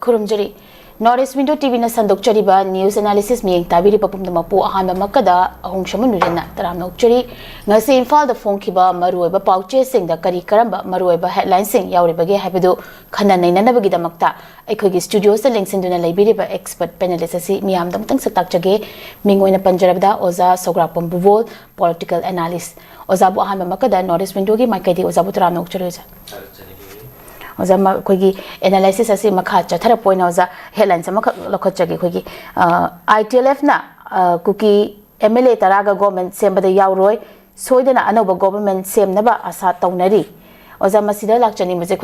खुरुमजरी north window TV न संदोक्चरीबा news analysis मियेंग ताबिरी पपुम दमपु अहानबा मक्कदा अहुं शमनुरेना तरामनोक्चरी ngasi इम्फाल द फोंखिबा मरुओइबा पाउचे सिंग द करी करंबा मरुओइबा हेडलाइन सिंग यावरिबगे हाबिदु खन्ना नैननबगी दमक्ता अखोगी स्टूडियो से लिंक्सिंदुना लेबिरिबा एक्सपर्ट पैनलिस्ट असि मियाम दमतंग सताकचगे मिंगोइना पंजरबदा ओजा सोग्रापम बुबोल पॉलिटिकल एनालिस्ट ओजाबु अहानबा मक्कदा नॉर्थ विंडो गी माइकेदी ओजाबु तरामनोक्चरी ओजा कोई एनालिसिस असी मखा चथर पोइना ओजा हेडलाइंस अमख लखचगे कोई ITLF ना कुकी MLA तरागा गवर्नमेंट सेमबद यावरोय सोइदना अनोबा गवर्नमेंट सेमनबा आशा तौनरी ओजा मसिदा लाक्चनी मजे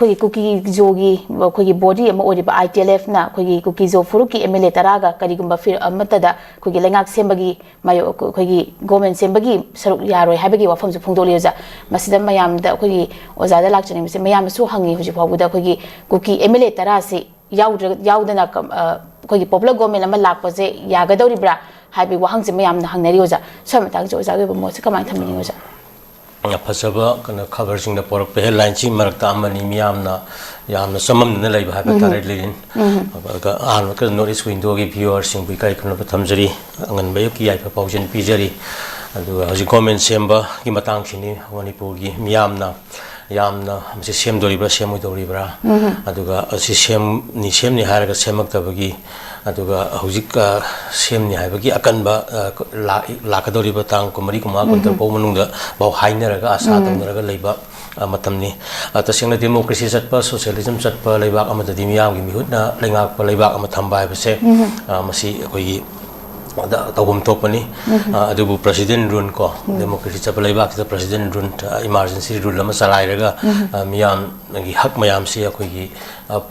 कोई कुकी जोगी कोई बॉडी अमा ओरिबा ITLF ना कोई कुकी जो फुरुकी MLA तरागा करिगुम्बा फिर अमतदा कोई लेंगाक सेमबगी मायो कोई गवर्नमेंट सेमबगी सरुक यारोय हाबगी वाफमजु फोंदोली ओजा मसिदा मयामदा कोई ओजादा लाक्चनी मसे मयामसु हंगी हुजि फावबुदा कोई कुकी MLA तरा से याउदना कोई पॉपुलर गवर्नमेंट अमा लाकपसे यागदौरिब्रा हाबी वाहंगसे मयामना हंगनरी ओजा समताग जो ओजा गबो मोसे कमाय थमिनी ओजा फसबा कना खबरसिंग द पोरक हेडलाइन ची मरकता अमनी मियामना यामना सममना लैबा हाबा तारे लिन आन क नॉर्थ विंडो गी व्यूअर सिंग बि काय खनो थमजरी अंगन बय की याइफा पाउजन पिजरी अदु हजि गवर्नमेंट सेमबा की मतंग सिनी मणिपुर गी मियामना यामना मसे सेमदोरिब्रा सेमोदोरिब्रा अदुगा असि सेमनि हारगा सेमक्तबगी अदुगा हौजिक सेमनि हाइबगी अकनबा लाकदोरिबा तांग कुमरी कुमा कुंतर पौ मनुंगदा बाव हाइनरगा आशा तंगरगा लैबा मतमनि तसेंगना डेमोक्रेसी चटपा सोशलिज्म चटपा लैबाक अमददि मियामगी मिहुतना लैंगाकपा लैबाक अम थंबा हाइबसे मसी अखोगी तौबम तोपनी अदुबु प्रेसिडेंट रूल को डेमोक्रेसी चप लैबाक प्रेसिडेंट रूल इमरजेंसी रूल अमा चलाइरगा मियाम नगी हक मयाम से अखोगी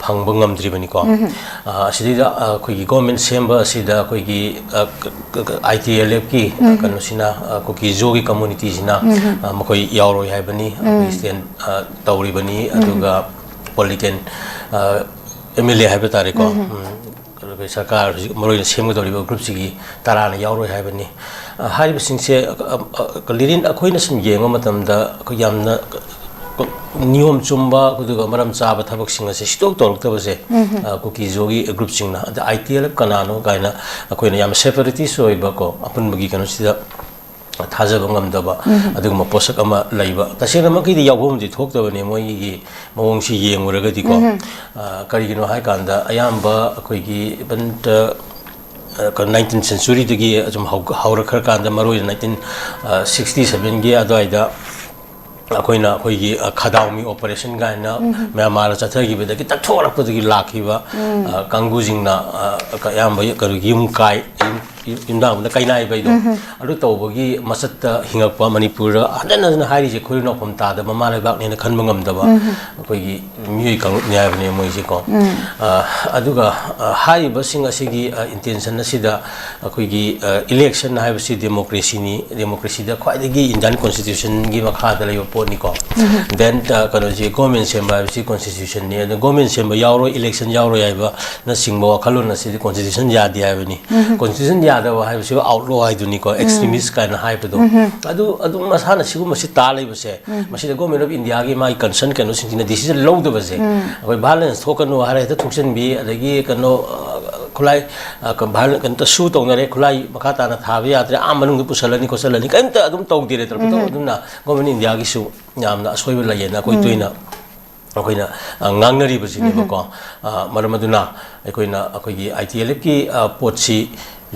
फंग ngam को असिदा अखोगी गवर्नमेंट सेम्बा असिदा अखोगी ITLF की कनोसिना अखोगी जोगी कम्युनिटी सिना मखोई यावरोय हाइबनी स्टैंड तौरिबनी अदुगा पॉलिटिकल MLA हाइबा तारे को सरकार मरोय सेमगदौरिबा ग्रुप सिगी तराना यावरोय हाइबनी हारिबा सिंगसे लिरिन अखोइना सिम येंगो मतमदा अखो यामना नियम चुम्बा कुदुगा मरम चाबा थबक सिंगसे स्टॉक तोरक्तबसे कुकी जोगी ग्रुप सिंगना ITLF कनानो गायना अखोइना याम सेपरेटिस्ट ओइबा को अपुनबगी कनो सिदा थाजब ngamdaba aduguma posak ama laiba tasena maki di yawhum di thoktabane moi gi mawongsi yenguraga di ko karigino hai kanda ayamba akoi gi bant 19th century dagi ajum haurakhar kanda maroi 1967 gi adoida अखोइना अखोइगी खदाउमी operation गाइना Myanmar चथगिबदगी तथोरपदगी लाखिबा कांगुजिंगना कयाम बय करुगी युमकाई युमदामना काइनाइ बैदो अदु तौबगी मसत्ता हिंगकपा मणिपुर अदनना हारिजे खोइनो फम तादा ममाले बाकनेना खनबा ngamdaba अखोइगी मिय कांग न्यायबने मोइजे को अदुगा हारिबा सिंग असिगी इंटेंशन असिदा अखोइगी इलेक्शन हाइबसि डेमोक्रेसी दा ख्वाइदगी इंडियन कॉन्स्टिट्यूशन गी मखादा लेयो पोनिको देन कनोजी गवर्नमेंट सेम्बा हाइबसि कॉन्स्टिट्यूशन ने गवर्नमेंट सेम्बा यावरो इलेक्शन यावरो याइबा न सिंगबो वखलो न सि कॉन्स्टिट्यूशन यादि हाइबनि कॉन्स्टिट्यूशन यादवा हाइबसि आउटलॉ हाइदुनि को एक्सट्रीमिस्ट काइन हाइबदो अदु मसाना सिगु मसि ता लेबसे मसि गवर्नमेंट ऑफ इंडिया गी माइ कंसर्न कनो सिंगिना डिसीजन लौदबसे अखोइ बैलेंस थोकनो हारे त थुक्सन बि अदगी कनो खुलाई भाल कन त शू तौनरे खुलाई मखाता ना थाबे यात्रे आ मनुंग पुसलनी कोसलनी कइमता अदुम तौदिरे तरपतो अदुना गवर्नमेंट इंडिया गी सु यामना असोइबा लयेना कोइ तोइना अखोइना ngangnaribasineबको मरमदुना अखोइना अखोइगी ITLF की पोटसी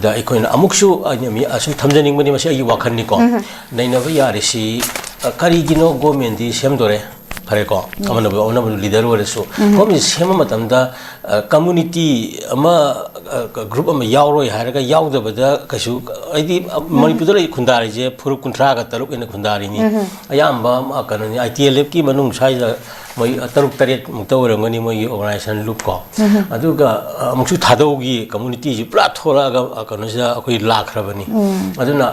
दा अखोइना अमुकसु अमी असु थमजनिंगबनि मसे अगी वाखननिको नैनबा यारिसि करिगिनो गवर्नमेंट दि सेमदोरे फरेको अमनबो लीडर ओरसु गवर्नमेंट सेम मतमदा कम्युनिटी अमा ग्रुप अमा यावरोय हारगा यावदबदा कइसु आइदि मणिपुर लै खुंदारिजे फुरु कुंथ्रा गा तरुक इन खुंदारिनी अयाम्बा कननि ITLF की मनुंग साइजा moi taruk taret mukta orangani moi organization loop ko aduga muksu thadaugi community ji pura thora ga kanisa akoi lakhrabani aduna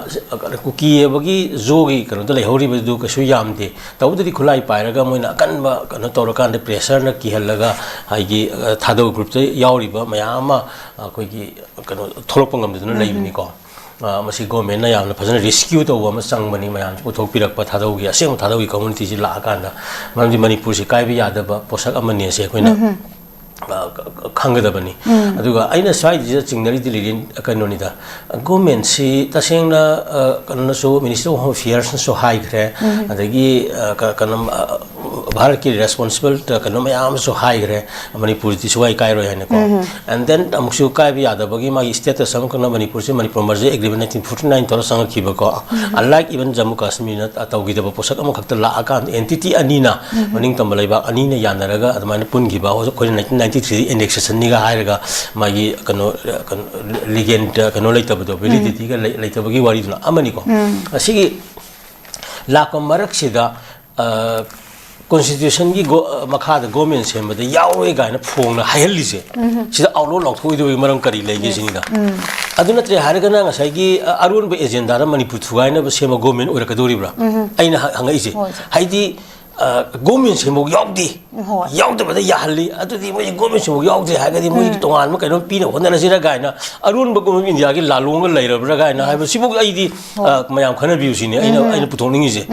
kuki bagi zogi kanu da lehori bedu ka su yamde tawdri khulai pairaga moina kanba kanu torakan de pressure na ki halaga haigi thadau group te yauriba mayama akoi gi kanu thorok ngam de leibni ko मसी government ना यामना फजन rescue तौबा म संगमनी मयाम पुथोकपिरकपा थादौगी असेंग थादौगी community जी लाकाना मरमदि मणिपुर से काइबि यादबा पोषक अमने से कोइना ꯈꯪꯒꯗꯕꯅꯤ ꯑꯗꯨꯒ ꯑꯩꯅ ꯁ꯭ꯋꯥꯏꯗ ꯆꯤꯡꯅꯔꯤꯗꯤ ꯂꯤꯔꯤꯟ ꯀꯩꯅꯣꯅꯤꯗ ꯒꯣꯔꯃꯦꯟꯁꯤ ꯇꯁꯦꯡꯅ ꯀꯩꯅꯣꯅꯁꯨ ꯃꯤꯅꯤꯁꯇꯔ ꯑꯣꯐ ꯍꯣꯝ ꯑꯦꯐꯤꯌꯔꯁꯅꯁꯨ ꯍꯥꯏꯈ꯭ꯔꯦ ꯑꯗꯒꯤ ꯀꯩꯅꯣ ꯚꯥꯔꯠꯀꯤ ꯔꯦꯁꯄꯣꯟꯁꯤꯕꯜ ꯀꯩꯅꯣ ꯃꯌꯥꯝ ꯑꯃꯁꯨ ꯍꯥꯏꯈ꯭ꯔꯦ ꯃꯅꯤꯄꯨꯔꯗꯤ ꯁꯨꯡꯀꯥꯏ ꯀꯥꯏꯔꯣꯏ ꯍꯥꯏꯅꯀꯣ ꯑꯦꯟ ꯗꯦꯟ ꯑꯃꯨꯛꯁꯨ ꯀꯥꯏꯕ ꯌꯥꯗꯕꯒꯤ ꯃꯥꯒꯤ ꯁ꯭ꯇꯦꯇꯁ ꯑꯃꯈꯛꯅ ꯃꯅꯤꯄꯨꯔꯁꯤ ꯃꯅꯤꯄꯨꯔ ꯃꯔꯖꯤ ꯑꯦꯒ꯭ꯔꯤꯃꯦꯟ 1949 ꯇꯧꯔ ꯆꯪꯉꯛꯈꯤꯕꯀꯣ ꯑꯟꯂꯥꯏꯛ ꯏꯚꯟ ꯖꯝꯃꯨ ꯀꯥꯁꯃꯤꯔꯅ ꯇꯧꯈꯤꯗꯕ ꯄꯣꯠꯁꯛ ꯑꯃꯈꯛꯇ ꯂꯥꯛꯑꯀꯥꯟꯗ ꯑꯦꯟꯇꯤꯇꯤ ꯑꯅꯤꯅ ꯃꯅꯤꯡꯇꯝꯕ ꯂꯩꯕꯥꯛ ꯑꯅꯤꯅ ꯌꯥꯅꯔꯒ ꯑꯗꯨꯃꯥꯏꯅ ꯄꯨꯟꯈꯤꯕ ꯑꯩꯈꯣꯏꯅ 1993 indexation 하이르가 마기 리겐트 레이터부터 밸리디티가 레이터부기 와리도나 아마니고 시기 라코 마락시다 constitution gi makha da government sem da yawe ga na phong na haili se sida aulo lok thoi do maram kari legi sini da aduna tre harga na ngasai gi arun be agenda ra manipur thugai na sem government ora ka dori bra aina hangai se haidi government sem yaudi yaudi ba da yahali adudi mo government sem yaudi ha ga di mo tongan ma kaino pi na hona na sira ga na arun ba government india gi lalong ga leira bra ga na ha sibu ai di mayam khana bi usini aina puthong ningi se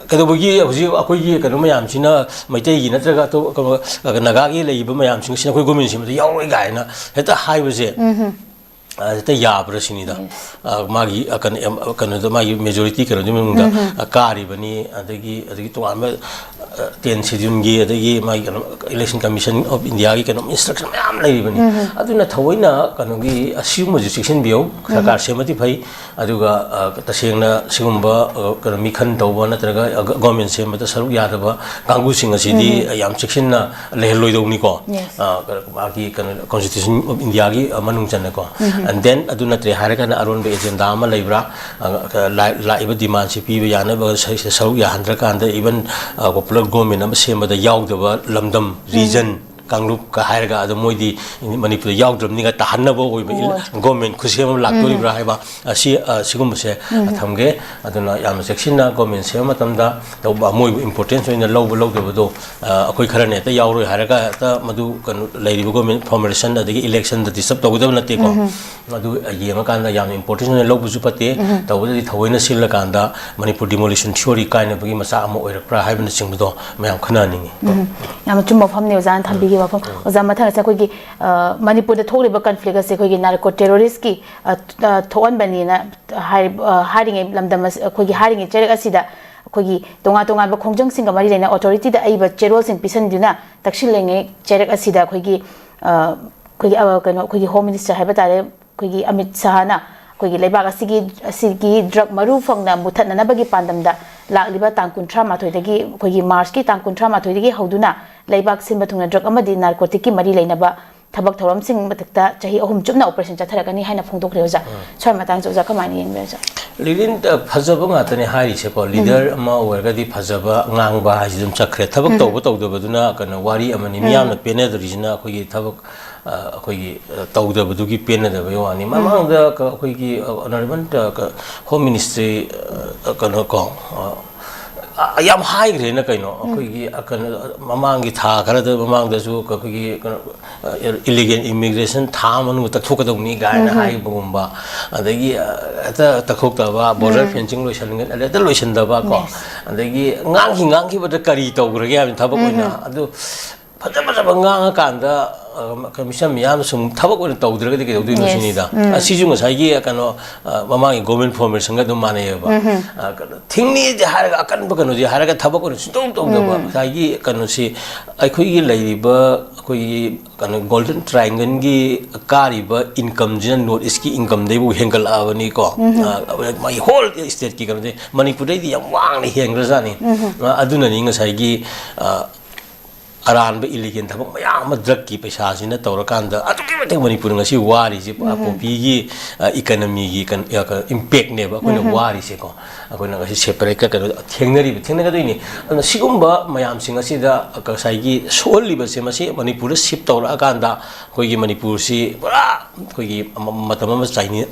कदबगी हजी अखोगी कनो मयाम सिना Meitei gi नत्रगा तो Naga gi लेइबा मयाम सिंग सिना खoi government SIM यावै गायना हेता हाइबसे हेता याब्रा सिनिदा मागी कनो the मागी majority कनो दिमुंदा कारी बनी अदगी तो आम 10 शेड्यूल gi अदगी मागी election commission of India gi कनो इंस्ट्रक्शन मयाम लेइबनी अदुना थवैना कनो gi असिम सेक्शन बियो सरकार सेमति फै अदुगा तसेंगना सिगुंबा कनो मिखन तौबा नत्रगा गवर्नमेंट सेमता सरुक यादबा कांगु सिंग असिदी याम सेक्शनना लेहलोइदौनी को मागी कनो कॉन्स्टिट्यूशन ऑफ इंडिया gi मनुंग चने को and then aduna tre haragana aron be agenda ama leibra la iba demand si pi yana ba saru ya handra kanda even popular government am sema da yaudaba lamdam region Kanglup ka hairaga adu moidi manipur yaudram ni ga tahanna bo oi government khusem laktori bra haiba asi sigum se thamge aduna yam section na government se matamda tauba moi importance oina lowba lowdaba do akoi khara ne ta yauroi hairaga ta madu leiriba government formation adigi election da disturb tawdaba natte ko adu yenga kanda yam importance oina lowbu su pate tawda thawoina silla kanda manipur demolition theory kaina bagi masa ama oirakra haibna singdo mayam khana ningi yam chumba famne ozan thambi wafam oza mathang sa koi gi manipur da tholiba conflict ase koi gi narco terrorist ki thoan bani na hiring lamdam koi gi hiring cherek asida koi gi tonga ba khongjang sing mari leina authority da ai ba cherol sing pisan duna takshil lenge cherek asida koi gi kano koi gi home minister haiba tare koi gi Amit Shah na koi gi leibak asigi drug maru fangna muthatna na bagi pandam da lakliba tang 13 dagi koi gi March ki tang 13 dagi hauduna leibak sinba thungna drug amadi narcotic ki mari leinaba thabak thoram sing matakta chahi ahum chupna operation chatharagani haina phongdok reoja choi matang joja kamani yengbe ja लिरिन फजबा ngaतने हारि से को leader अमा ओरगदी फजबा ngang ba hajidum chakre thabak tawdabaduna kana wari amani miyamna pene the reason akhoi thabak akhoi tawdabadu gi pene da wani mamang da akhoi gi honorable home ministry kana ko yam high gre na kaino akhoi gi mamang gi tha khara da mamang da su akhoi gi illegal immigration tha manu takthokadawni gaina hai bumba adagi ata takhokta border fencing loisan ale da loisan da ba ko adagi ngang ki ba kari tawgrage am thabak oina adu phajaba ngang kanda commission miyam sum thabak oina tawdraga de tawdu no sinida asiju ngasai gi kano mamang government formation ga dum mane ba thingni de haraga akan ba kano ji haraga thabak oina sum tawda ba sai gi kano si akhoi gi laiba akhoi kano golden triangle gi kari ba income jin north east ki income dei bu hengal awani ko my whole state ki kano de manipur dei yam wang ni hengra jani aduna ni ngasai gi aran ba illegal thabak mayam drug ki paisa sina tawrakanda atuki mate manipur ngasi wari ji popi gi economy gi kan impact ne ba koina wari se ko koina ngasi separate ka thengnga ga ni sigumba mayam singa sida kasai gi solli ba se masi manipur ship tawrakanda koi gi manipur si pura koi gi matama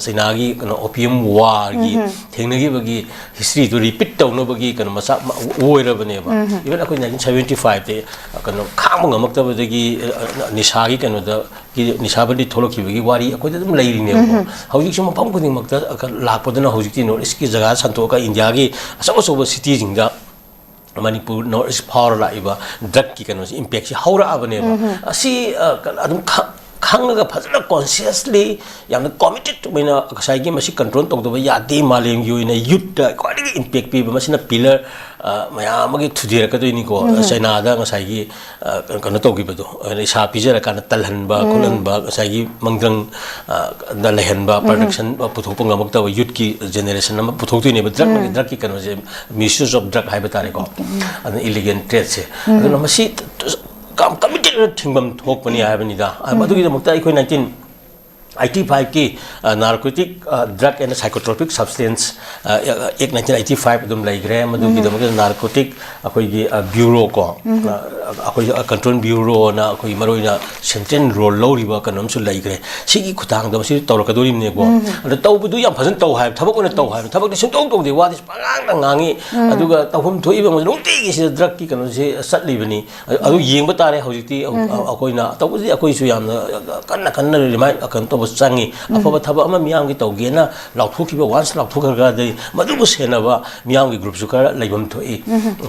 china gi kana opium war gi thengna gi bagi history to repeat tawno bagi kana masa oira bane ba even akoi 1975 te kana khang ngamaktabadagi nisagi kano da nisabadi tholokibagi wari akoida dum leirine ko hojik sum pam kuding makta lakpadana hojik ti no iski jaga santoka india gi asaw city jingda manipur north east power la iba drug ki kano impact si haura abane ba asi adum khanga phajana consciously yamna committed mena kasai gi masi control tok do ya de malem gi ina youth quite impact pi ba masina pillar maya magi thudira ka do ni ko china da ngasai gi kano tok gi ba do isa pijara kana talhan ba kulan ba kasai gi mangdrang da lehen ba production puthok pang amak ta youth ki generation na puthok tu ni ba drug ki kano je misuse of drug hai ba tare ko an illegal trade se ado masi काम committed थिंगबम थोकपनी हाबनिदा मदुगी दमक्ता अखोय 1985 की narcotic drug and psychotropic substance एक 1985 दम लाइग्रे मदुगी दमक narcotic अखोय गी bureau को अखोय control bureau ना अखोय मरोइना central role लौरिबा कनमसु लाइग्रे सिगी खुतांग दम सि तौरकदोरिम ने को अद तौबदु याम फजन तौ हाय थबक ओने तौ हाय थबक सिम तौ तौ दे वादिस पांगांग ngangi aduga tawhum thoiba mo nungti gi si drug ki kanu se satlibani adu yengba tare hojiti akoina tawbudi akoi su yam kanna remind akan to changi afaba thaba ama miyam gi tawgena lauthuki ba once lauthuka ga de madu bu sena ba miyam gi group su ka laibam thoi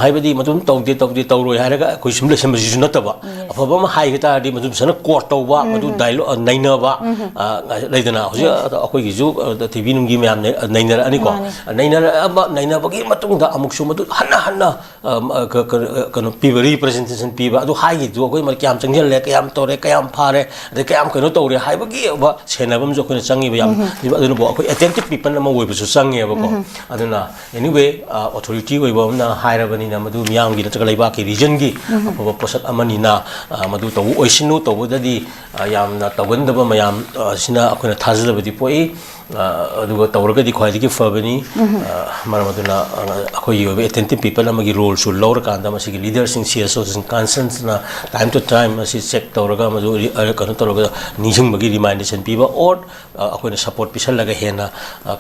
haibadi madum tawde tawroi haraga koi simle sem ji sunata ba afaba ma hai ga ta di madum sana court tawba madu dialogue naina ba laidana hoji akoi gi ju tv num gi miyam naina ani ko naina ba gi matung da amuk su madu hanna kanu piba representation piba adu hai gi ju koi mar kyam changjel le kyam tore kyam phare de kyam kanu tawre hai ba gi ba senabam jo khone changi ba yam aduna bo akoi attentive people na woi bu su changi ba ko aduna anyway authority woi ba na haira bani na madu miyam gi na chaga laiba ki region gi ba posat amani na madu taw oisinu taw dadi yam na tawan da ba mayam sina akoi na thazla badi poi aduga tawraga di khwai di fabani maramaduna akoi yo attentive people amagi role su lor kanda masi leaders in CSOs and concerns na time to time masi check tawraga madu kanu tawraga nising bagi remindation piba or akoi na support pisal laga hena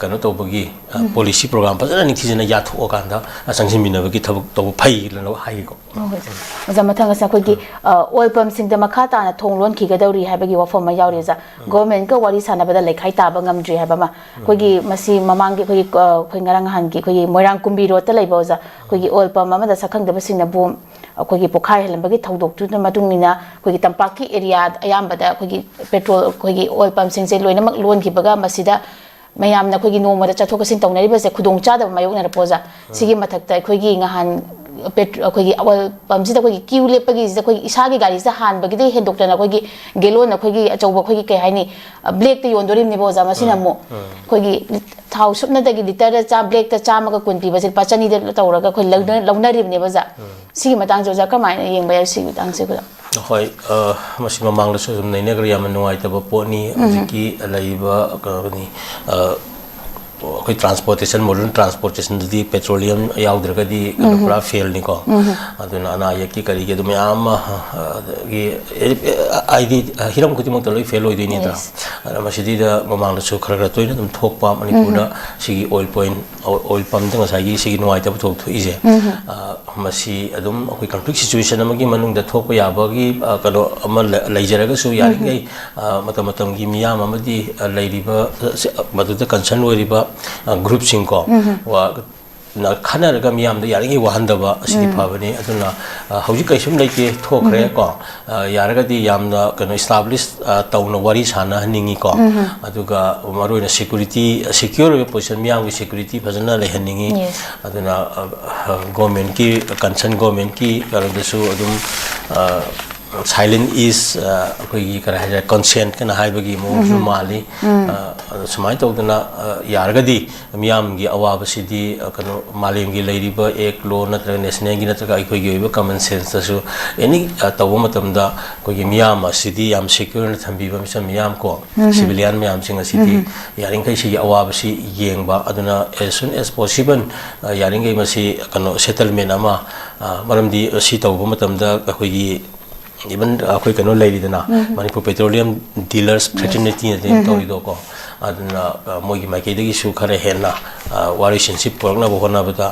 kanu tawbagi policy program pazana nithijana yathu okanda sangsim binabagi thabuk taw phai lano hai ko zamathang sa koi gi oil pump sing da makha ta na thonglon ki ga dawri habagi wafom ma yawri za government ka wari sana bada lekhai ta ba ngamdri haba ma koi gi masi mamang gi koi ngarang han gi koi moirang kumbi ro ta leibo za koi gi oil pump ma da sakhang da basing na bom koi gi pokhai helambagi thodok tu na matungina koi gi tampaki area ayam bada koi gi petrol koi gi oil pump sing se loina mak lon ki baga masida mayam na koi gi noma da chathok sin tawnari ba se khudong cha da mayok na poza sigi mathak ta koi gi ngahan अखोगी aval पम्सी अखोगी Q लेपगी अखोगी इसागी गाड़ी से हानबगी दे हेंदोक्टना अखोगी गेलोन अखोगी अचौब अखोगी कै हाइनी black ते योंदोरिमनिबो जा मसिना मो अखोगी थाउ सुपनदगी litre चा black ता चामगा कुन पीबसे पाचनी दे तौरगा अखोई लौनरिबनेबो जा सिगी मतंग जोजा कमायना येंबा या सिगी मतंग से गुदा होय मसिमा मांगला सो नैनेगर याम नुवाइतबा पोनी अजिकी लैबा कनी कोई ट्रांसपोर्टेशन मॉडर्न ट्रांसपोर्टेशन दी पेट्रोलियम याउद्रगा दी पूरा फेल नि को अदुना अना यकी करी के दुमे आम गी आईडी हिरम कुति मत लई फेल होई दिनी दा मसिदी दा ममांग सु खरखर तोइन दम थोकपा मणिपुर दा सिगी ऑयल पॉइंट ऑयल पंप दंग सागी सिगी नुवाइता थोक थुइजे मसी अदुम कोई कॉन्फ्लिक्ट सिचुएशन अमगी मनुंग दा थोक याबगी कनो अम लैजरगा सु यारिगै मतम मतम गी मियाम अमदी लैरिबा मदुदा कंसर्न होरिबा ग्रुप सिंह को वा ना खाना रगा मियाम द यारिंग वहंदबा असि फाबने अदुना हौजि कैसुम लेके थोखरे को यारगा दि यामना कनो एस्टैब्लिश तौना वारी साना हनिंगी को अदुगा मरोइना सिक्युरिटी सिक्योर पोजिशन मियाम की सिक्युरिटी फजना लेहनिंगी अदुना गवर्नमेंट की कंसर्न गवर्नमेंट की करदसु अदुम silent is कोई करा है consent के ना हाई बगी मोजु माली समाई तो उतना यारगदी मियाम की आवाज़ सिद्धि कनो मालिम की लैरिबा एक लो नत्र नेशनल की नत्र का कोई योइबा common sense तसु यानी तवो मतमदा कोई मियाम सिद्धि याम secure न थम्बीबा मिशन मियाम को civilian मियाम सिंग सिद्धि यारिंग कई सी आवाज़ सी येंगबा अदुना as soon as possible यारिंग कई मसी कनो settlement अमा मरमदी सी तवो मतमदा कोई even कोई कनो लेरिदना manipur petroleum dealers fraternity ने तोरिदो को अदुना मोगी माइकेदगी सु खरे हेना relationship पोरना बोहना बता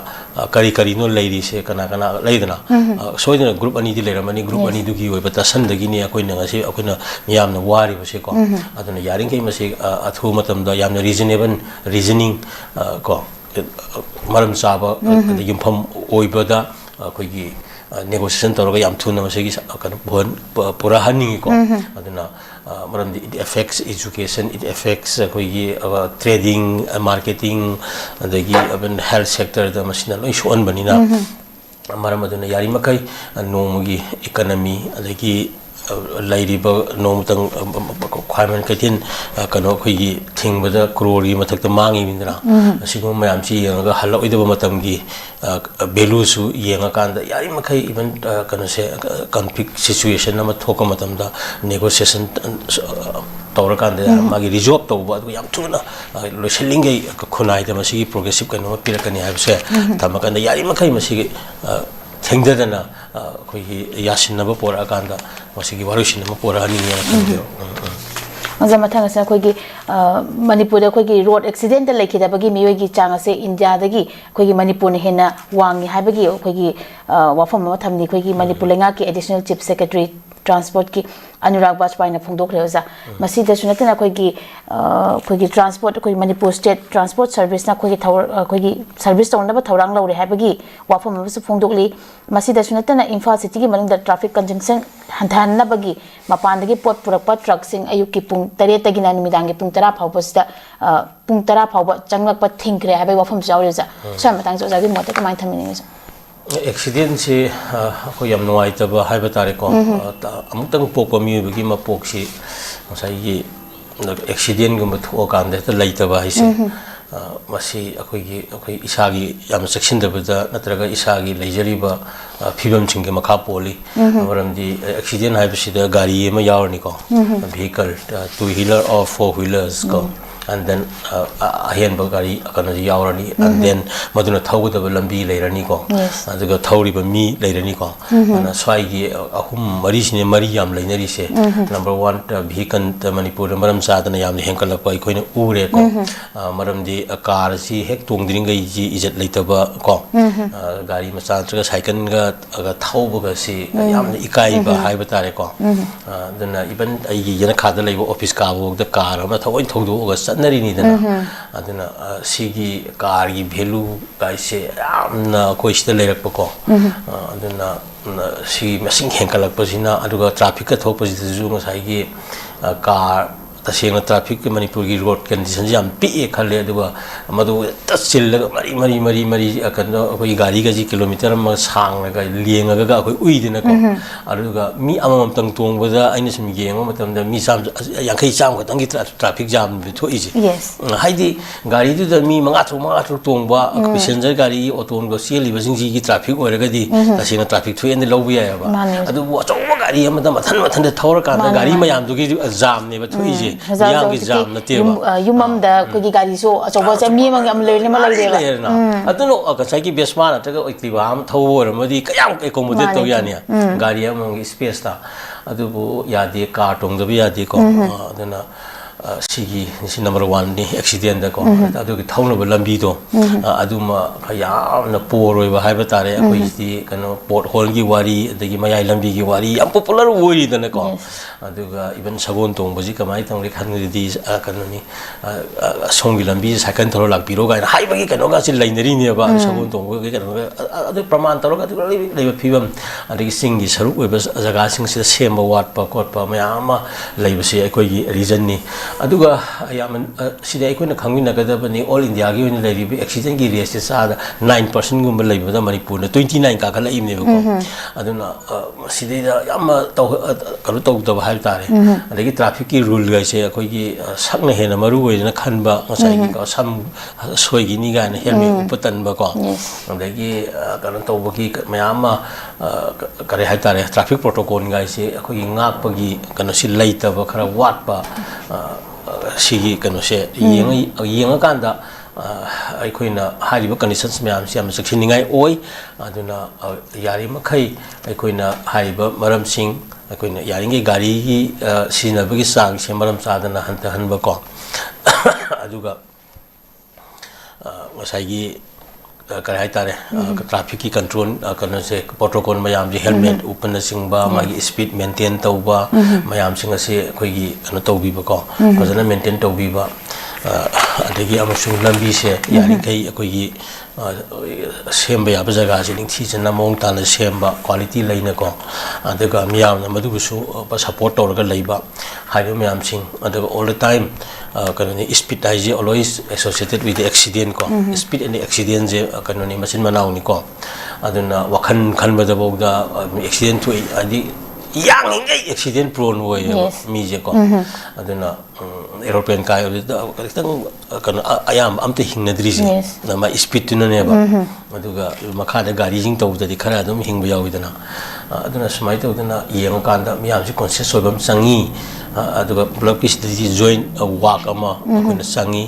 करी करी नो लेरी से कना लेदना सोइदना ग्रुप अनि दि लेरमनी ग्रुप अनि दुगी ओइ बता संदगी ने कोइ नंगसे अखोइना मियामना वारी बसे को अदुना यारिंग कई मसे अथु मतमदा यामना reasonable reasoning को मरम चाबा युमफम ओइबदा ꯑꯩꯈꯣꯏꯒꯤ negotiation ꯇꯧꯔꯒ ꯌꯥꯝ ꯊꯨꯅ ꯃꯁꯤꯒꯤ ꯀꯩꯅꯣ ꯄꯨꯔꯛꯍꯟꯅꯤꯡꯉꯤꯀꯣ ꯑꯗꯨꯅ ꯃꯔꯝꯗꯤ it affects education, it affects ꯑꯩꯈꯣꯏꯒꯤ trading, marketing ꯑꯗꯒꯤ health sector da masina loi soanbanina maram aduna yari makai nomagi economy adagi lairiba nomtang khaiman kaitin kano khoi thingbada crore mathakta mangi mindra asigum mayam chi yenga haloidaba matamgi value su yenga kanda yari makai even kano se conflict situation ama thoka matamda negotiation tawra kanda magi resolve tawba adu yam thuna loiselingai khunai da masigi progressive kano pirakani habse tamakanda yari makai masigi thengdadana koi yasinaba pora kanda masigi warusinama pora ani ya Maza mathang asa koi gi Manipur da koi gi road accident da lekhi da bagi miyoi gi chang ase India da gi koi gi Manipur ne hena wangi ha bagi koi gi wafam ma thamni koi gi Manipur lenga ki additional chief secretary transport ki Anurag Bajpai na phongdok leoza masi da sunatana koi gi transport koi Manipur state transport service na koi gi service tawna ba thawrang lawre ha bagi wafam ma su phongdok li masi da sunatana Imphal city gi manung da traffic congestion handan na bagi mapan da gi pot purakpa truck sing ayuk ki pung 8 tagi na numidang gi pung 10 phawba sida pung 10 phawba changlakpa thingkre ha bai wafam jawreza sa matang jo jagi mota ka mai thamini accident se ko yam noi ta ba hai ba tare ko amutang pok mi bagi ma pok si sai gi accident gum tho kan de ta lai ta ba hi se masi akoi isagi yam section da ba natraga isagi leijari ba phibam ching ge makha poli maram di accident hai ba si da gari ma yawarni ko vehicle two wheeler or four wheelers ko and then ahen bagari akana yawarani and then maduna thawda ba lambi leirani ko aduga thawri ba mi leirani ko ana swai gi ahum mari sine mari yam leinari se number 1 vehicle Manipur maram sadana yam henkala pa ikoina ure ko maram di car si hek tongdring gai ji ijat leitaba ko gari macha traga cycle ga thawba ga si yam ikai ba haiba tare ko dana even ai gi yana khada leibo office ka bo da car ma thawai thawdu ga nari ni dana aduna sigi car gi value kai se amna koi sta lerak ko aduna si masing henkalak pasina aduga traffic ka thok pasi ju ngai gi car taseng traffic Manipur gi road condition jam pi khale aduga madu tasil mari akano koi gari ga ji kilometer ma sang ga lenga ga koi ui dina ko aduga mi amam tang tong ba aina sim yenga matam da mi sam yankai cham ko tangi traffic jam bi tho iji haidi gari du da mi manga tru tong ba passenger gari auto go seli ba jing ji traffic oiraga di taseng traffic tho en lobu ya ba adu acho gari ama da mathan da thawra kan gari mayam du gi jam ne ba tho iji yang gi jam na te ba yumam da ko gi gari so achoba cha mi mang am le ma lai de ba aduno ka sai gi besma na ta ga oikti ba am thawor madi kayam accommodate to yani gari among space ta adubu yade car tong da bi yade ko aduna sigi si number 1 ni accident da ko adu gi thawna ba lambi do aduma khayam na poroi ba hai ba tare akoi ti kano port hole gi wari adagi mayai lambi gi wari am popular wori da na ko aduga even sagon tong ba ji kamai tong le khan di kano ni song gi lambi second thoro lak biro ga hai ba gi kano ga si lainari ni ba sagon tong gi kano adu praman taro ga adu le ba phibam adagi sing gi saru we ba jaga sing si semba wat pa kot pa mayama leiba si akoi gi reason ni aduga yaman sida ikona khangina ga da bani all india gi oni lai bi accident gi rate sa 9% gum lai ba Manipur na 29 ka khala imne ko aduna sida da yam to kalu to da hai tare adagi traffic ki rule ga se akoi gi sakna hena maru oi na khanba ngasai gi ka sam soi gi ni ga na helmet upatan ba ko adagi kalu to ba gi mayama kare hai tare traffic protocol ga se akoi gi ngak pa gi kana si lai ta ba khara wat pa sigi kano se yenga kanda aikoina hariba conditions myam siam sakhiningai oi aduna yari makhai aikoina hariba maram sing aikoina yaringe gari gi sina bagi sang se maram sadana hanta hanba ko aduga ngasai gi kare hai tare traffic ki control kana se protocol mayam ji helmet upana singba magi speed maintain tauba mayam singa se khoi gi kana taubi ba ko fazana maintain taubi ba adagi amasung lambi se yani kai akoi semba ya bazaga se ning thi chana mong ta na semba quality laina ko adaga miyam na madu su support tor ga leiba hairu miyam sing adaga all the time kanoni speed is always associated with the accident ko speed and the accident je kanoni machine manau ni ko aduna wakhan khan bada bogda accident to adi yang ingai accident prone way mi je ko aduna aeroplane kai kadang kan ayam amte hingnadri je na ma speed tu ne ba aduga makha da gari jing to da khara adum hingba yawidana aduna smai to dana yeng kanda miyam si conscious obam sangi aduga blood piece di join walk ama ko na sangi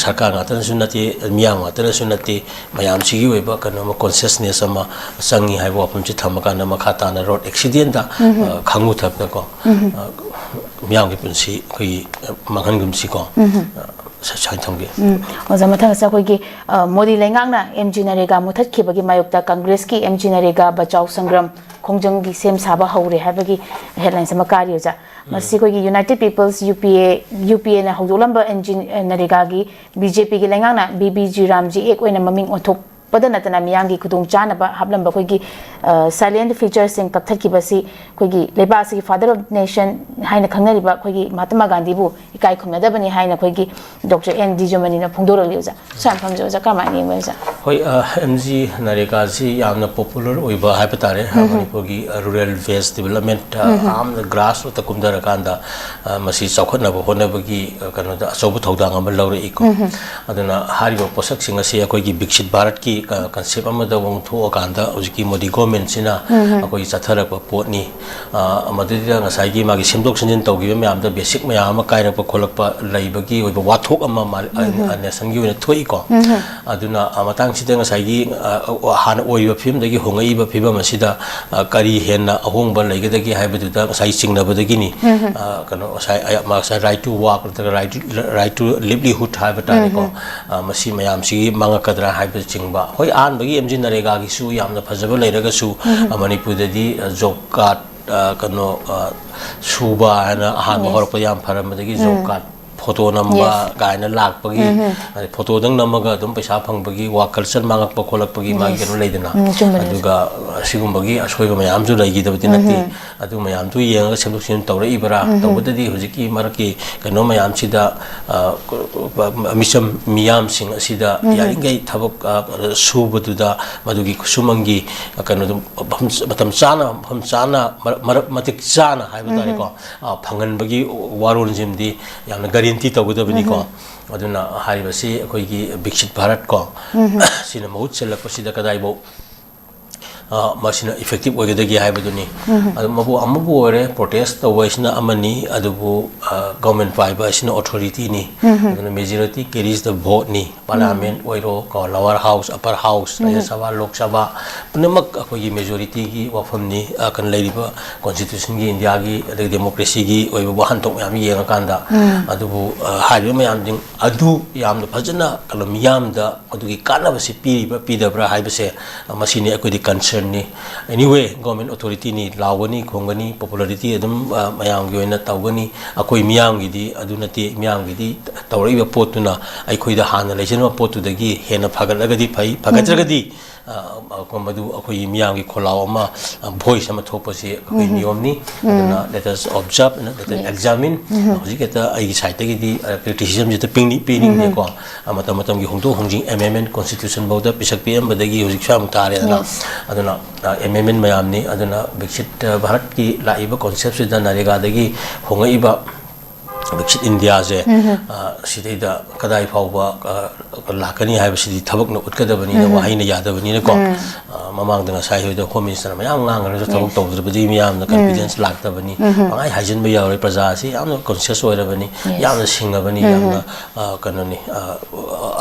sarkar ngatan sunati miyam ngatan sunati mayam si gi ba kan ma consciousness ama sangi hai wa pum chi thamaka na makha ta na road accident da khangu thap da ko miyam gi punsi khoi mangan gum si ko sai thamge oza mathang sa khoi gi modi lengang na mg narega muthat khibagi mayukta congress ki mg narega bachau sangram khongjang gi sem saba haure habagi headlines ma kari ja masi khoi gi united people's upa na hawdolamba mg narega gi bjp gi lengang na bbg ramji ek oina maming othok padana tana miyangi khudung chana ba hablamba khoi gi silent features sing kakthak ki basi khoi gi leba si father of nation haina khangnari ba khoi gi mahatma gandhi bu ikai khumnada bani haina khoi gi dr n dijomani na phungdora liuja sam phamjo ja kama ni ma ja hoi mg nareka si yamna popular oiba haipatare manipur gi rural based development amna grass ota kumdara kanda masi chaukhna ba hona ba gi kano da asobu thodang am lawre iko aduna haribo posak singa se khoi gi bikshit bharat ki concept amada wong thu okanda ujiki modi government sina akoi chatharak pa potni amadida ngasai gi magi semdok sinjin tawgi myam da basic myam kaira pa kholak pa laibagi oiba wathok ama nation gi thoi ko aduna amatang sida ngasai gi han oiba film dagi hongai ba phiba masida kari henna ahongba laigedagi haibadu da ngasai singnabadagi ni kano sai ma sai right to walk right to livelihood haibata ko masi myam si mangakadra haibadu chingba hoi an bagi mg narega gi su yamna phajaba leiraga su manipur di job card kano suba ana han bahor pa yam pharamdagi job card photo number gaina lak pagi photo dang namaga dum paisa phang bagi wa culture mangak pa kholak pagi ma genu leidana aduga sigum bagi asoi mayam ju legi dabati nati adu mayam tu yeng semduk sin tawra ibara tawbadi hujiki maraki kano mayam sida misam miyam sing asida yaringai thabak subududa madugi kusumangi kano matam chana matik chana haibadari ko phangan bagi warun jimdi yamna guarantee tawgudabani ko aduna haribasi akoigi bikshit bharat ko sina mahut selakpa sida kadai bo masina effective oigedagi haibaduni mabu amabu ore protest tawasina amani adubu government paiba sina authority ni aduna majority carries the vote ni parliament oiro ko lower house upper house rajya sabha lok sabha punamak akoigi majority gi wafam ni kan leiriba constitution gi india gi adagi democracy gi oiba bahan tok yam yenga kanda adubu haiba mayam ding adu yamda phajana kalam yamda adugi kana basi piriba pidabra haibase masini akodi concern ni anyway government authority ni lawani khongani popularity adum mayam gi oina tawgani akoi miyam gi di adunati miyam gi di tawriba potuna aikoida hana lejenwa potu dagi hena phagalagadi phai phagatragadi madu akoi miyam gi kholaw ama voice ama thopasi akoi niyom ni aduna let us observe let us examine hojiketa ai site gi di criticism jeta ping ni ko amatam gi hongdo hongjing amendment constitution boda pisak pm badagi hojik sam tare aduna amendment mayam ni aduna bikshit bharat ki laiba concept sida narega dagi hongaiba bikshit india je sidida kadai phawba lakani haibasidi thabak na utkadabani na wahaina yadabani na ko mamang danga sai hoida home minister mayam ngang ra thabak tawdrabadi miyam na confidence laktabani angai hajin ba yawre praja si yamna conscious oirabani yamna singabani yamna kanoni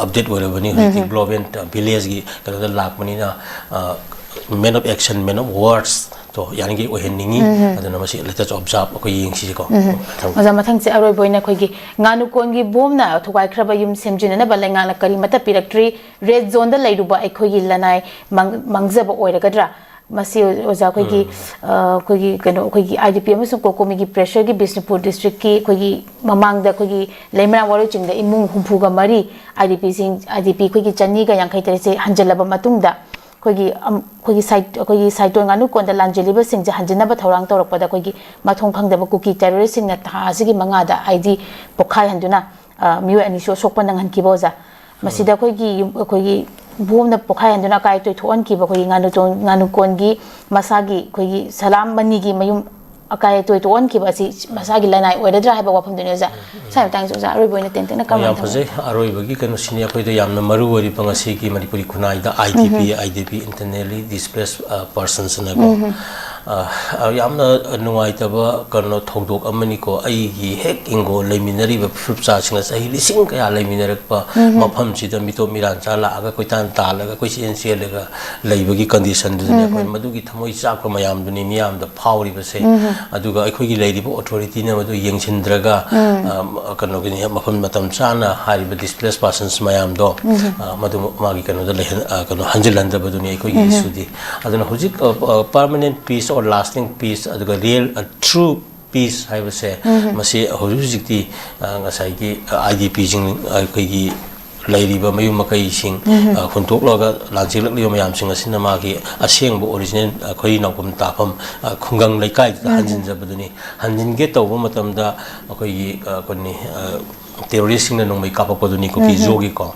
update oirabani hoti global village gi kanada lakmani na men of action men of words to yangi oheningi aduna masi let us observe ko yingsi ko oza mathang se aroi boina khoi gi nganu kon gi bomna thugai khraba yum semjina na balenga na kari mata piraktree red zone da leiruba ai khoi gi lanai mangjaba oiragadra masi oja koi ki IDP amsung kokomi ki pressure ki Bishnupur district ki koi mamang da koi lemra wari ching da imung humpu ga mari IDP koi ki chani ga yang kai tere se hanjalaba matung da koi site to nganu kon da lanjeliba sing ja hanjina ba thorang torok pada koi ki mathong khang da ba kuki terrorist sing na tha sigi manga da ID pokhai handuna miwa ani so sokpa nang han ki boza masida koi ki boom na pokhai handuna kai to thon ki ba koi nganu kon gi masagi koi salam mani gi mayum akai to on ki ba si masagi lanai oida ha ba wafam dune za sai tang so za roi boina ten ten na kam ya phase aroi bagi kanu sini khoi da yamna maru wari pangasi ki manipuri khunai da IDP internally displaced persons na ko yamna nuai ta ba kanu thodok amani ko ai gi hek ingo leiminari ba flupcha singa sahi lising kaya leiminar pa mafam chi da mito miran cha la aga koi tan ta la koi sin se le ga leibagi condition du ne koi madu gi thamoi chak ko mayam du ni miyam da phawri ba se aduga akhoi gi leiribo authority na madu yengchindraga kanu gi mafam matam chana hariba displaced persons mayam do madu magi kanu da lehen kanu hanjilan da badu ni akhoi gi issue di aduna hojik permanent peace or lasting peace aduga real true peace haiba se masi hojik ti ngasai gi IDP jing akhoi gi lairiba mayu makai sing khuntok loga lanjilak liyo mayam sing asina magi aseng bo original khoi nakum tapam khungang laikai hanjin jabaduni hanjin ge tawba matamda khoi konni terrorist sing na nongmai kapapoduni ko ki jogi ko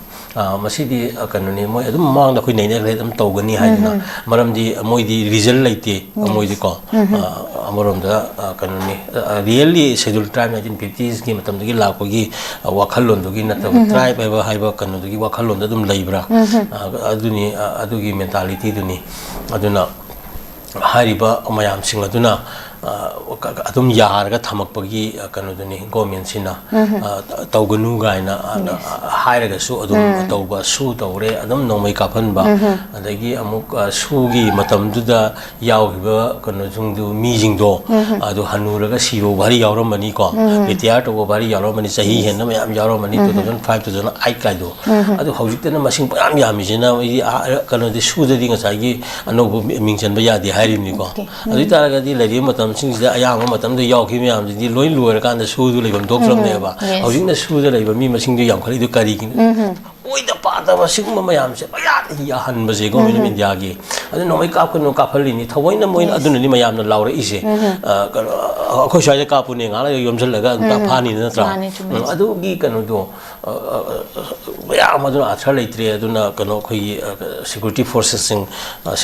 masidi kanuni moi adum mang da khoi nei nei adum tawgani haina maramdi moi di result laite moi di ko amarom da kanuni really schedule tribe 1950s gi matam gi la ko gi wakhalon do gi na tribe ba haiba kanu gi wakhalon da dum leibra aduni adugi mentality duni aduna hariba mayam sing aduna adum yarga thamakpagi kanu duni government sina tawganu gaina hairaga su adum tawba su tawre adum nomai kaphan ba adagi amuk su gi matam duda yawgiba kanu jungdu mi jingdo adu hanuraga sibo bari yawramani ko retire to bari yawramani sahi henna mayam yawramani 2005 2008 kaido adu hojikta na masing pam yami jina kanu di su di ngasai gi anobu mingchan ba yadi harimni ko adu taraga di lari matam singda ayang matam de yaw ki myam di loi luar kan da su du leibam dok from ne ba hojing na su da leiba mi masing du yam khali du kari ki oi da pa da masing ma mayam se ya ya han ba se go min india gi adu no mai kap ko no kapali ni thawai na moi adu ni mayam na laura ise khoi shai ka pu ne nga la yom sel ga ta pha ni na tra adu gi kanu do ya ma du athar leitre adu na kanu khoi security forces sing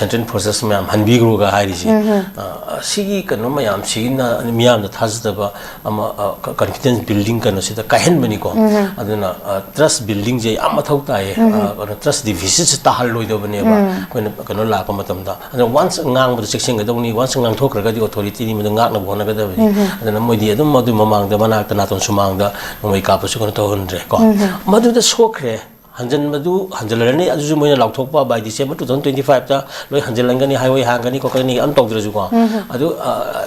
central forces mayam han bi gro ga hai ri si sigi kanu mayam sigina miyam da thazda ba ama confidence building kanu sida kahen bani ko aduna trust building je ama thau ta ye trust deficit ta hal loi do bani ba kanu la ko matam da once ngang bu section ga dong ni once ngang thok ra ga di authority ni mu ngak na bona ga da bani aduna moi di adum madu mamang da manak ta na ton sumang da moi ka pa su ko to honre ko madu da sokre hanjan madu hanjalarani aju moina laukthokpa by December 2025 ta loi hanjalangani highway hangani ko kani am tawdra ju ko adu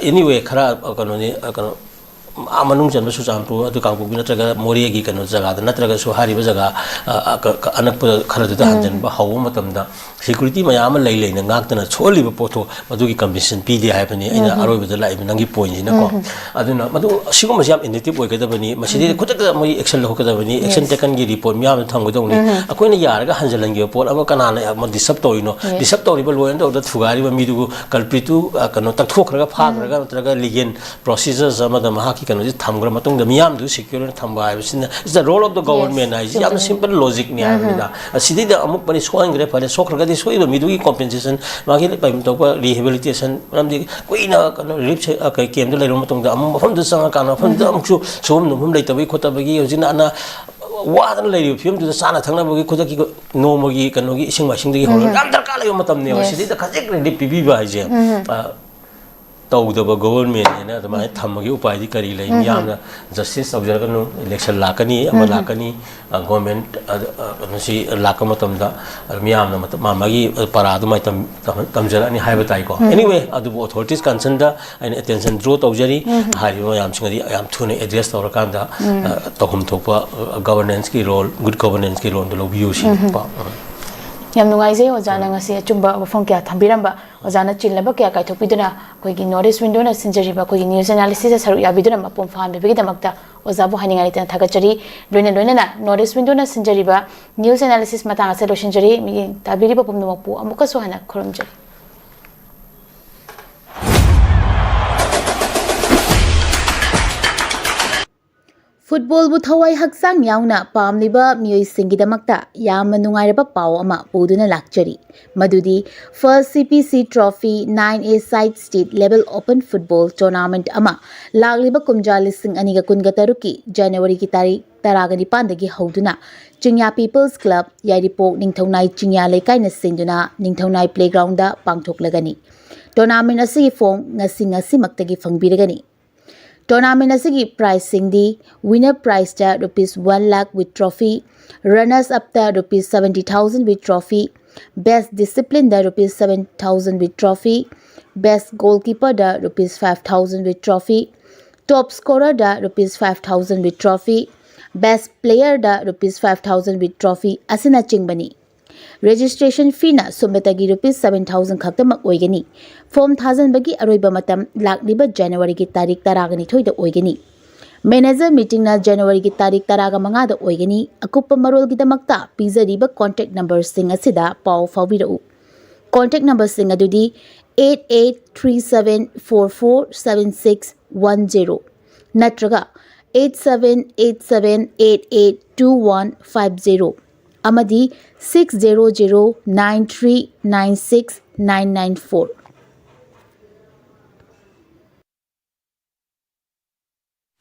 anyway khara kanoni kano amanung janba su champu adu kangpu bi natraga mori gi kano jaga da natraga su hari ba jaga anak khara da hanjan ba hawu matam da security mayam lai lai na ngak na choli ba potho madu gi commission pi di hai bani ina aroi ba lai ba nangi point ni na ko aduna madu sigum majam initiative oi ga da bani masidi khutak moi action lo ka da bani action taken gi report miyam thang go dong ni akoina yar ga hanjalang gi report ama kana na ma disap tori no disap tori ba loyan da thugari ba mi du culprit tu kano tak thok ra pha ra ga natraga legal procedures ama da ma ki kano ji thamgra matung da miyam du secure thamba hai sin is the role of the government ai yam simple logic ni ai da asidi da amuk pani soang gre pare sokra ga di soi do mi du compensation ma gi pai to ko rehabilitation ram di koina kano relief kai kem da lai ro matung da am pham du sang kana pham da amuk su som no pham lai tabai khota bagi yojina ana wadan lai ri film du sana thangna bagi khoda ki no magi kano gi ising ma sing di hol ram dar ka lai matam ne asidi da khajek relief pi ba je tawdaba government ne adama thamagi upai di kari lai miyamna justice observer no election lakani ama lakani government si lakama tamda miyamna magi para aduma tamjara ni haiba tai ko anyway adu authorities concerned da and attention draw tawjari hari miyam singadi yam thune address tawrakanda tohum thokpa governance ki role good governance ki role lo view si pa ꯌꯥꯝ ꯅꯨꯡꯉꯥꯏꯖꯩ ꯑꯣꯖꯥꯅ ꯉꯁꯤ ꯑꯆꯨꯝꯕ ꯋꯥꯐꯝ ꯀꯌꯥ ꯊꯝꯕꯤꯔꯝꯕ ꯑꯣꯖꯥꯅ ꯆꯤꯜꯂꯕ ꯀꯌꯥ ꯀꯥꯏꯊꯣꯛꯄꯤꯗꯨꯅ ꯑꯩꯈꯣꯏꯒꯤ ꯅꯣꯔꯠ ꯏꯁ ꯋꯤꯟꯗꯣꯅ ꯁꯤꯟꯖꯔꯤꯕ ꯑꯩꯈꯣꯏꯒꯤ ꯅ꯭ꯌꯨꯁ ꯑꯦꯅꯥꯂꯤꯁꯤꯁꯇ ꯁꯔꯨꯛ ꯌꯥꯕꯤꯗꯨꯅ ꯃꯄꯨꯡ ꯐꯥꯍꯟꯕꯤꯕꯒꯤꯗꯃꯛꯇ ꯑꯣꯖꯥꯕꯨ ꯍꯥꯏꯅꯤꯡꯉꯥꯏ ꯂꯩꯇꯅ ꯊꯥꯒꯠꯆꯔꯤ ꯂꯣꯏꯅꯅ ꯅꯣꯔꯠ ꯏꯁ ꯋꯤꯟꯗꯣꯅ ꯁꯤꯟꯖꯔꯤꯕ ꯅ꯭ꯌꯨꯁ ꯑꯦꯅꯥꯂꯤꯁꯤꯁ ꯃꯇꯥꯡ ꯑꯁꯤꯗ ꯂꯣꯏꯁꯤꯟꯖꯔꯤ ꯃꯤꯠꯌꯦꯡ ꯇꯥꯕꯤꯔꯤꯕ ꯄꯨꯝꯅꯃꯛꯄꯨ ꯑꯃꯨꯛꯀꯁꯨ ꯍꯟꯅ ꯈꯨꯔꯨꯝꯖꯔꯤ ꯐꯨꯠꯕꯣꯜꯕꯨ ꯊꯋꯥꯏ ꯍꯛꯆꯥꯡ ꯌꯥꯎꯅ ꯄꯥꯝꯂꯤꯕ ꯃꯤꯑꯣꯏꯁꯤꯡꯒꯤꯗꯃꯛꯇ ꯌꯥꯝꯅ ꯅꯨꯡꯉꯥꯏꯔꯕ ꯄꯥꯎ ꯑꯃ ꯄꯨꯗꯨꯅ ꯂꯥꯛꯆꯔꯤ ꯃꯗꯨꯗꯤ first CPC trophy 9A side state level open football tournament ꯑꯃ ꯂꯥꯛꯂꯤꯕ ꯀꯨꯝꯖꯥ 2026ꯀꯤ ꯖꯅꯋꯥꯔꯤꯒꯤ ꯇꯥꯔꯤꯛ 19ꯗꯒꯤ ꯍꯧꯗꯨꯅ ꯆꯤꯡꯌꯥ ꯄꯤꯄꯜꯁ ꯀ꯭ꯂꯕ ꯌꯥꯏꯔꯤꯄꯣꯛ ꯅꯤꯡꯊꯧꯅꯥꯏ ꯆꯤꯡꯌꯥ ꯂꯩꯀꯥꯏꯅ ꯁꯤꯟꯗꯨꯅ ꯅꯤꯡꯊꯧꯅꯥꯏ ꯄ꯭ꯂꯦꯒ꯭ꯔꯥꯎꯟꯗ ꯄꯥꯡꯊꯣꯛꯂꯒꯅꯤ ꯇꯣꯔꯅꯥꯃꯦꯟꯠ ꯑꯁꯤꯒꯤ ꯐꯣꯡ ꯉꯁꯤꯃꯛꯇꯒꯤ ꯐꯪꯕꯤꯔꯒꯅꯤ टूर्नामेंट असगी प्राइज सिंगदी विनर प्राइज ता ₹1 lakh with trophy runners up ता ₹70,000 विथ ट्रॉफी बेस्ट डिसिप्लिन दा ₹7,000 विथ ट्रॉफी बेस्ट गोलकीपर दा ₹5,000 विथ ट्रॉफी टॉप स्कोरर दा ₹5,000 विथ ट्रॉफी बेस्ट प्लेयर दा ₹5,000 विथ ट्रॉफी असिना चिंगबनी registration fee na sumbetagi ₹7,000 khaktamak oigani form thazanbagi aroiba matam lakliba January ki tarik 12 da oigani manager meeting na January ki tarik 15 da oigani akuppa marol gi damakta pizariba contact number sing asida paw fawbirau contact number sing adudi 8837447610 natraga 8787882150 amadi 6009396994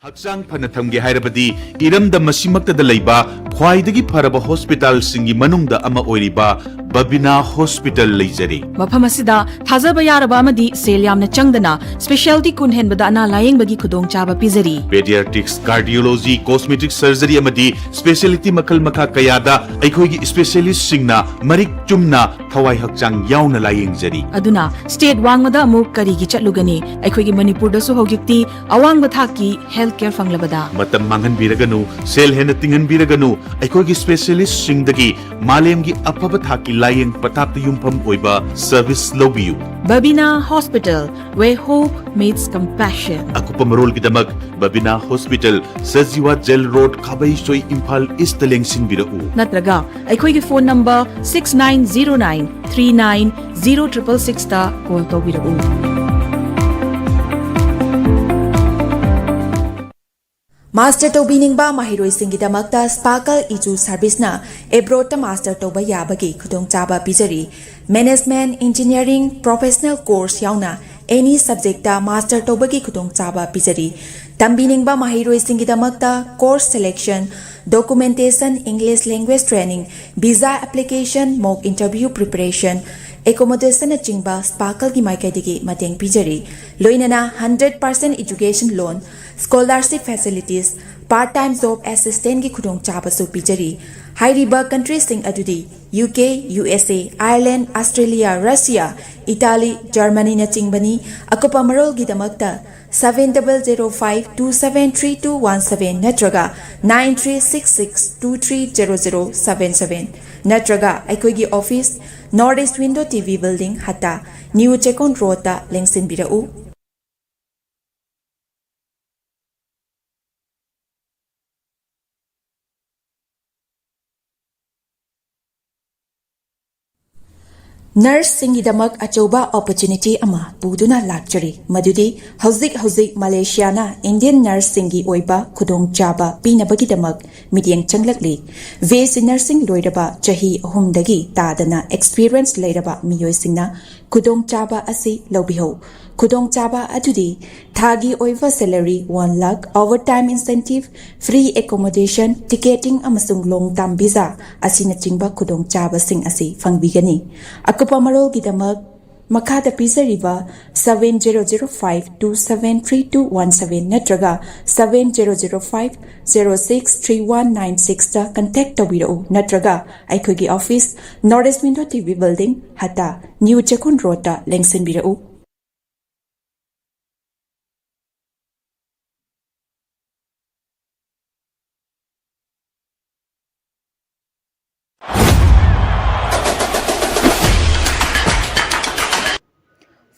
Hakchang phana thamge hairabadi iramda masimakta laiba khwaidagi pharaba hospital singi manungda ama oiriba Babina Hospital leijari mafam asida thajaba yaraba amadi sel yamna changdana specialty kun henbada ana layeng bagi khudong chaba pizari pediatrics cardiology cosmetic surgery amadi specialty makal makha kayada aikhoigi specialist singna marik chumna thawai hakchang yauna layeng jari aduna state wangmada amuk kari gi chatlugani aikhoigi manipur da su hojikti awang bathaki health care fanglabada matam mangan biraganu sel hena tingan biraganu aikhoigi specialist singdagi malemgi apaba thaki layeng patapta yumpham oiba service lobiyu Babina Hospital where hope meets compassion akupa marol gidamak Babina Hospital Sajiwa Jail Road Khabai Soi Imphal East lengsin birau natraga aikhoigi phone number 6909390666 ta call tawbirau Master Tobiningba Mahiroi Singidamakta Sparkle Iju Service na Ebrota Master Toba Yabagi Kudong Chaba Pizari Management Engineering Professional Course Yauna any subject ta Master Tobagi Kudong Chaba Pizari Tambiningba Mahiroi Singidamakta Course Selection Documentation English Language Training Visa Application Mock Interview Preparation Accommodation Chingba Sparkle ki maikaidigi mateng pijari loinana 100% education loan scholarship facilities part-time job assistant ki khudong chabasu pijari hairiba countries sing adudi UK USA Ireland Australia Russia Italy Germany na chingbani akopa marol gi damakta 7005273217 natraga 9366230077 natraga aikoigi office Northeast Window TV Building hata New Chekon Road ta lengsin birau Nurse singidamak achoba opportunity ama buduna lakchari madudi hauzik Malaysia na Indian nurse singi oiba khudong chaba pinabagi damak midyang changlakli VC nursing loiraba chahi ahumdagi tadana experience leiraba miyoi singna khudong chaba asi lobiho khudong chaba adudi thagi oiva salary 1 lakh overtime incentive free accommodation ticketing amasung long term visa asina chingba khudong chaba sing asi fangbigani akupa marol gidamak makada pizariba 7005273217 natraga 7005063196 ta contact tawirau natraga aikhogi office Northeast Window TV Building hata New Chekon Road ta lengsin birau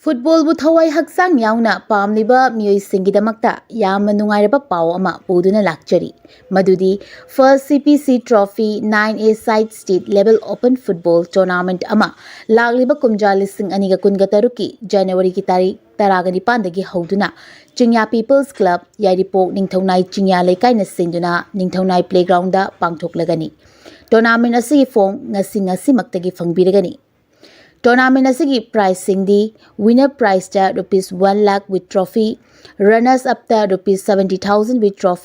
ꯐꯨꯠꯕꯣꯜꯕꯨ ꯊꯋꯥꯏ ꯍꯛꯆꯥꯡ ꯌꯥꯎꯅ ꯄꯥꯝꯂꯤꯕ ꯃꯤꯑꯣꯏꯁꯤꯡꯒꯤꯗꯃꯛꯇ ꯌꯥꯝꯅ ꯅꯨꯡꯉꯥꯏꯔꯕ ꯄꯥꯎ ꯑꯃ ꯄꯨꯗꯨꯅ ꯂꯥꯛꯆꯔꯤ ꯃꯗꯨꯗꯤ first CPC trophy 9A side state level open football tournament ꯑꯃ ꯂꯥꯛꯂꯤꯕ ꯀꯨꯝꯖꯥ 2023ꯀꯤ ꯖꯅꯋꯥꯔꯤꯒꯤ ꯇꯥꯔꯤꯛ 19ꯗꯒꯤ ꯍꯧꯗꯨꯅ ꯆꯤꯡꯌꯥ ꯄꯤꯄꯜꯁ ꯀ꯭ꯂꯕ ꯌꯥꯏꯔꯤꯄꯣꯛ ꯅꯤꯡꯊꯧꯅꯥꯏ ꯆꯤꯡꯌꯥ ꯂꯩꯀꯥꯏꯅ ꯁꯤꯟꯗꯨꯅ ꯅꯤꯡꯊꯧꯅꯥꯏ ꯄ꯭ꯂꯦꯒ꯭ꯔꯥꯎꯟꯗ ꯄꯥꯡꯊꯣꯛꯂꯒꯅꯤ ꯇꯣꯔꯅꯥꯃꯦꯟꯠ ꯑꯁꯤꯒꯤ ꯐꯣꯔꯝ ꯉꯁꯤꯃꯛꯇꯒꯤ ꯐꯪꯕꯤꯔꯒꯅꯤ टूर्नामेंट असगी प्राइज सिंगदी विनर प्राइज ता ₹1 lakh with trophy runners up ता ₹70,000 विथ ट्रॉफी